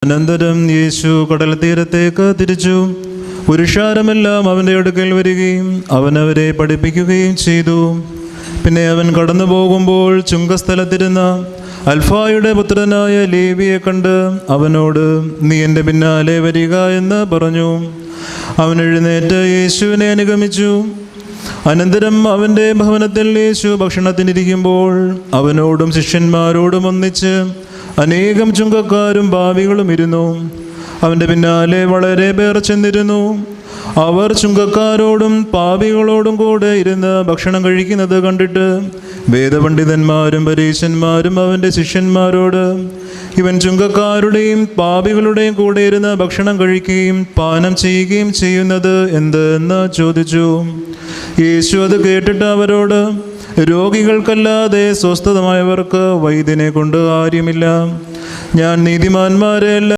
അനന്തരം യേശു കടൽ തീരത്തേക്ക് തിരിച്ചു. പുരുഷാരമെല്ലാം അവൻ്റെ അടുക്കൽ വരികയും അവൻ അവരെ പഠിപ്പിക്കുകയും ചെയ്തു. പിന്നെ അവൻ കടന്നു പോകുമ്പോൾ ചുങ്കസ്ഥലത്തിരുന്ന അൽഫായുടെ പുത്രനായ ലേവിയെ കണ്ട് അവനോട്, നീ എൻ്റെ പിന്നാലെ വരിക എന്ന് പറഞ്ഞു. അവൻ എഴുന്നേറ്റ് യേശുവിനെ അനുഗമിച്ചു. അനന്തരം അവൻ്റെ ഭവനത്തിൽ യേശു ഭക്ഷണത്തിനിരിക്കുമ്പോൾ അവനോടും ശിഷ്യന്മാരോടും ഒന്നിച്ച് അനേകം ചുങ്കക്കാരും പാപികളും ഇരുന്നു. അവൻ്റെ പിന്നാലെ വളരെ പേർ ചെന്നിരുന്നു. അവർ ചുങ്കക്കാരോടും പാപികളോടും കൂടെ ഇരുന്ന് ഭക്ഷണം കഴിക്കുന്നത് കണ്ടിട്ട് വേദപണ്ഡിതന്മാരും പരീശന്മാരും അവൻ്റെ ശിഷ്യന്മാരോട്, ഇവൻ ചുങ്കക്കാരുടെയും പാപികളുടെയും കൂടെ ഇരുന്ന് ഭക്ഷണം കഴിക്കുകയും പാനം ചെയ്യുകയും ചെയ്യുന്നത് എന്ത് എന്ന് ചോദിച്ചു. യേശു അത് കേട്ടിട്ട് അവരോട്, രോഗികൾക്കല്ലാതെ സ്വസ്ഥതമായവർക്ക് വൈദ്യനെ കൊണ്ട് കാര്യമില്ല. ഞാൻ നീതിമാന്മാരെ